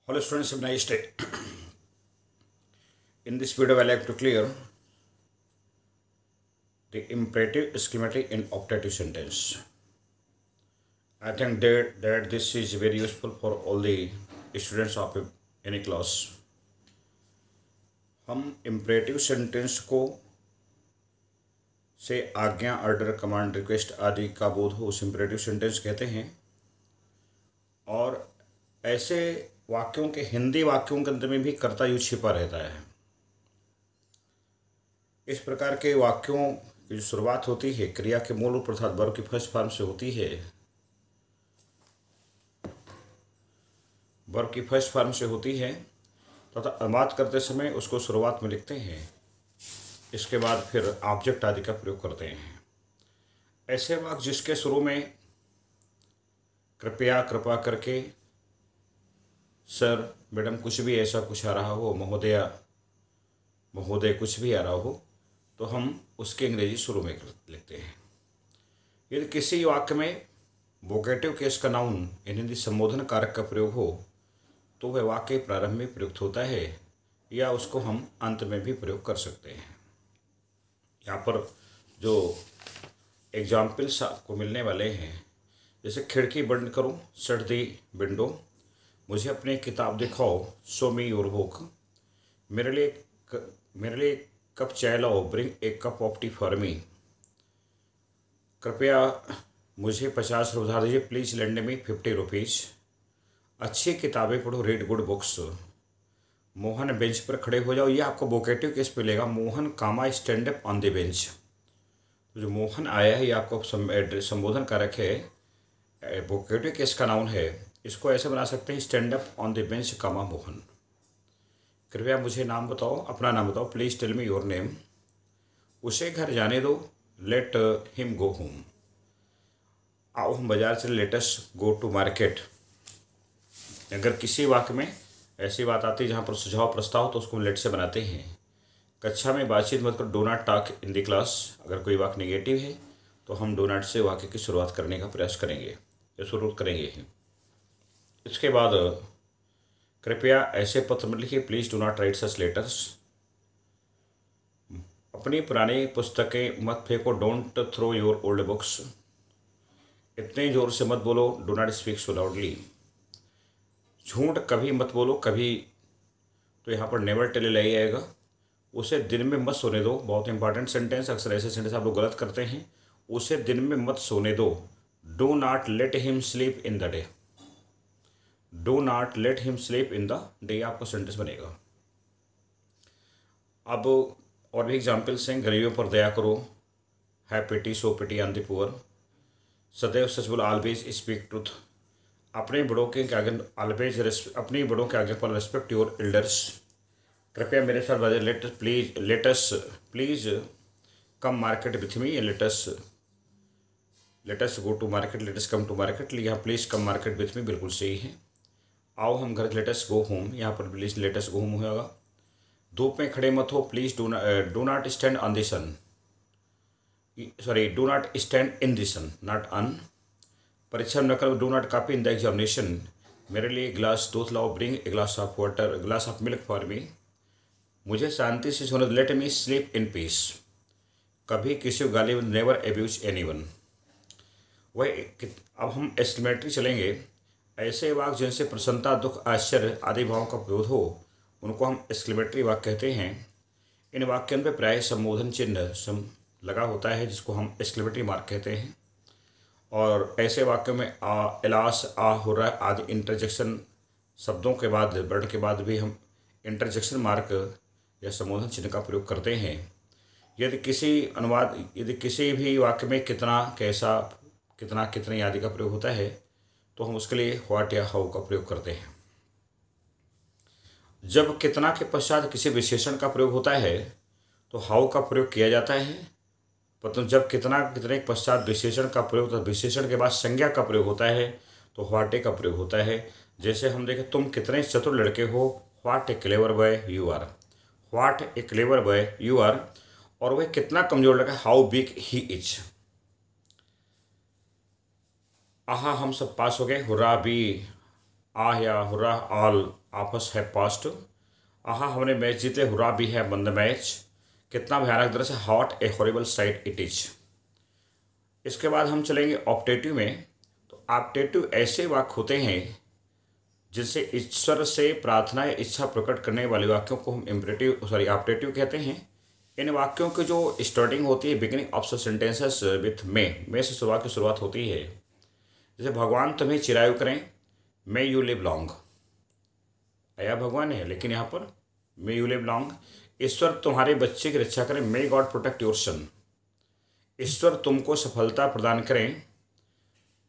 Hello students, have a nice day. In this video, I like to clear the imperative schematic in optative sentence. I think that this is very useful for all the students of any class. हम imperative sentence को से आज्ञा, order, command, request आदि का बोध हो उस imperative sentence कहते हैं। और ऐसे वाक्यों के हिंदी वाक्यों के अंदर में भी कर्ता युक्त छिपा रहता है। इस प्रकार के वाक्यों की जो शुरुआत होती है क्रिया के मूल रूप अर्थात वर्ब की फर्स्ट फॉर्म से होती है, वर्ब की फर्स्ट फॉर्म से होती है तथा अनुवाद करते समय उसको शुरुआत में लिखते हैं, इसके बाद फिर ऑब्जेक्ट आदि का प्रयोग करते हैं। ऐसे वाक्य जिसके शुरू में कृपया, कृपा करके, सर, मैडम कुछ भी ऐसा कुछ आ रहा हो, महोदया, महोदय कुछ भी आ रहा हो, तो हम उसके अंग्रेजी शुरू में लिखते हैं। यदि किसी वाक्य में वोकेटिव केस का नाउन यानी संबोधन कारक का प्रयोग हो तो वह वाक्य प्रारंभ में प्रयुक्त होता है या उसको हम अंत में भी प्रयोग कर सकते हैं। यहाँ पर जो एग्जाम्पल्स आपको मिलने वाले हैं, जैसे खिड़की बंद करो, शट दी विंडो, मुझे अपनी किताब दिखाओ, शो मी योर बुक, मेरे लिए कप चाय लाओ, bring A cup of T for me, कृपया मुझे 50 रुपये उधार दीजिए, प्लीज़ लेंड मी 50 रुपीज़, अच्छी किताबें पढ़ो, read good books, Mohan bench पर खड़े हो जाओ। ये आपको वोकेटिव केस पे लेगा, Mohan comma stand up on the bench. तो जो मोहन आया है ये आपको संबोधन कारक है, वोकेटिव केस का नाउन है। इसको ऐसे बना सकते हैं, stand up on the bench comma Mohan, कृपया मुझे नाम बताओ, अपना नाम बताओ, please tell me your name, उसे घर जाने दो, लेट हिम गो होम, आओ हम बाजार से, let us go to market. अगर किसी वाक्य में ऐसी बात आती है जहाँ पर सुझाव प्रस्ताव तो उसको लेट से बनाते हैं। कक्षा में बातचीत मत करो, do not talk in the class. अगर कोई वाक्य नेगेटिव है तो हम डो नॉट से वाक्य की शुरुआत करने का प्रयास करेंगे या शुरू करेंगे। इसके बाद कृपया ऐसे पत्र मत लिखिए, please do not write such letters, अपनी पुरानी पुस्तकें मत फेंको, don't throw your old books, इतने ज़ोर से मत बोलो, do not speak so loudly, झूठ कभी मत बोलो, कभी, तो यहाँ पर नेवर टेल लाई आएगा, उसे दिन में मत सोने दो, बहुत इंपॉर्टेंट सेंटेंस, अक्सर ऐसे सेंटेंस आप लोग गलत करते हैं, उसे दिन में मत सोने दो, do not let him sleep in the day, do not let him sleep in the day आपका सेंटेंस बनेगा। अब और भी एग्जाम्पल्स हैं, गरीबों पर दया करो, है पिटी, सो पिटी ऑन द पुअर, सदैव सच बोलो, ऑलवेज स्पीक ट्रूथ, अपने बड़ों के आगे ऑलवेज अपनी बड़ों के आगे पर रेस्पेक्ट योर एल्डर्स, कृपया मेरे साथ बाजार, let's please come market with me, let's go to market, let's come to market, यहाँ please come market with me बिल्कुल सही है। आओ हम घर, लेटस गो होम, यहाँ पर प्लीज़ लेटस गो होम होगा। धूप में खड़े मत हो, please do not stand on the sun, sorry do not stand in the sun, not on. परीक्षा न करो, do not copy in the examination, मेरे लिए गिलास दूध लाओ, bring a glass of water, glass of milk for me, मुझे शांति से सोने, let me sleep in peace, कभी किसी को गाली, नेवर एब्यूज एनीवन। वह अब हम एक्सक्लेमेटरी चलेंगे। ऐसे वाक्य जिनसे प्रसन्नता, दुख, आश्चर्य आदि भावों का विरोध हो उनको हम एक्सक्लेमेटरी वाक्य कहते हैं। इन वाक्यों पर प्राय संबोधन चिन्ह लगा होता है जिसको हम एक्सक्लेमेटरी मार्क कहते हैं। और ऐसे वाक्यों में आ, एलास, आ, हो रहा आदि इंटरजेक्शन शब्दों के बाद, वर्ड के बाद भी हम इंटरजेक्शन मार्क या संबोधन चिन्ह का प्रयोग करते हैं। यदि किसी भी वाक्य में कितना, कैसा, कितना, कितने आदि का प्रयोग होता है तो हम उसके लिए व्हाट या हाउ का प्रयोग करते हैं। जब कितना के पश्चात किसी विशेषण का प्रयोग होता है तो हाउ का प्रयोग किया जाता है, परंतु जब कितना, कितने के पश्चात विशेषण का प्रयोग, तो विशेषण के बाद संज्ञा का प्रयोग होता है तो व्हाट का प्रयोग होता है। जैसे हम देखें, तुम कितने चतुर लड़के हो, what a clever boy you are, what a clever boy you are, और वह कितना कमजोर लड़का, हाउ बिग ही इज। आहा हम सब पास हो गए, हुर्रा बी आह या हुर्रा ऑल आपस है पास्ट। आहा हमने मैच जीते, हुर्रा भी है बंद मैच। कितना भयानक दृश्य, hot A horrible site it is. इसके बाद हम चलेंगे ऑप्टेटिव में। तो ऑप्टेटिव ऐसे वाक्य होते हैं जिनसे ईश्वर से प्रार्थना या इच्छा प्रकट करने वाले वाक्यों को हम ऑप्टेटिव कहते हैं। इन वाक्यों की जो स्टार्टिंग होती है, बिगिनिंग ऑफ सेंटेंसेस विथ मे से शुरुआत होती है। जैसे भगवान तुम्हें चिरायु करें, मे यू लिव लॉन्ग। आया भगवान है, लेकिन यहाँ पर मे यू लिव लॉन्ग। ईश्वर तुम्हारे बच्चे की रक्षा करें, may God protect your son. ईश्वर तुमको सफलता प्रदान करें,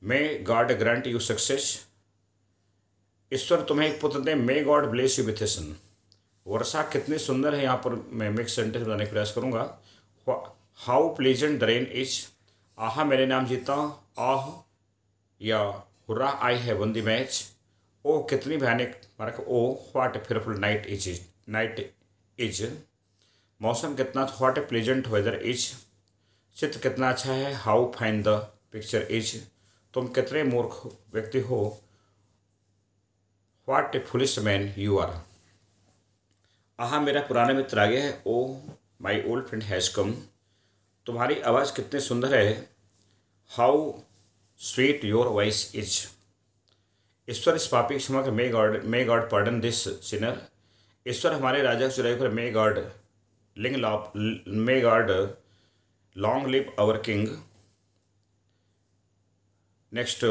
may God grant you success. ईश्वर तुम्हें एक पुत्र दें, may God bless you with a son. वर्षा कितनी सुंदर है, यहाँ पर मैं मिक्स सेंटेंस बनाने का प्रयास करूंगा। How pleasant the rain is. आहा मेरे नाम जीता, आह या हुर्रा आई है वन द मैच। ओह कितनी भयानक मार्क, O what a fearful night is. मौसम कितना, what a pleasant weather is. चित्र कितना अच्छा है, how fine the picture is. तुम कितने मूर्ख व्यक्ति हो, what a foolish man you are. आहा मेरा पुराना मित्र आ गया है, O my old friend has come. तुम्हारी आवाज़ कितनी सुंदर है, how sweet your voice is. ईश्वर इस पापी की क्षमा कर, may God pardon this sinner. ईश्वर हमारे राजा को चुराई कर, may God long live our king. Next,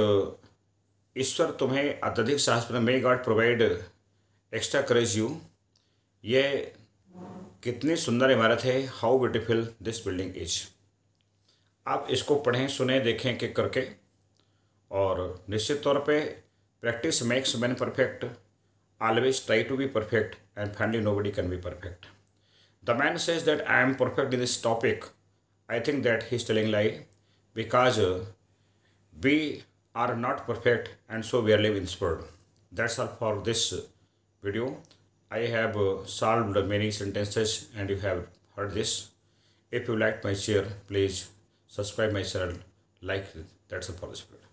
ईश्वर तुम्हें अत्यधिक साहस प्रदान, may God provide extra courage you. ये कितनी सुंदर इमारत है, how beautiful this building is. आप इसको पढ़ें, सुने, देखें कि करके, और निश्चित तौर पे practice makes man perfect. Always try to be perfect and finally nobody can be perfect. The man says that I am perfect in this topic. I think that he is telling lie, because we are not perfect and so we are live inspired. That's all for this video. I have solved many sentences and you have heard this. If you liked my share, please subscribe my channel, like. That's all for this video.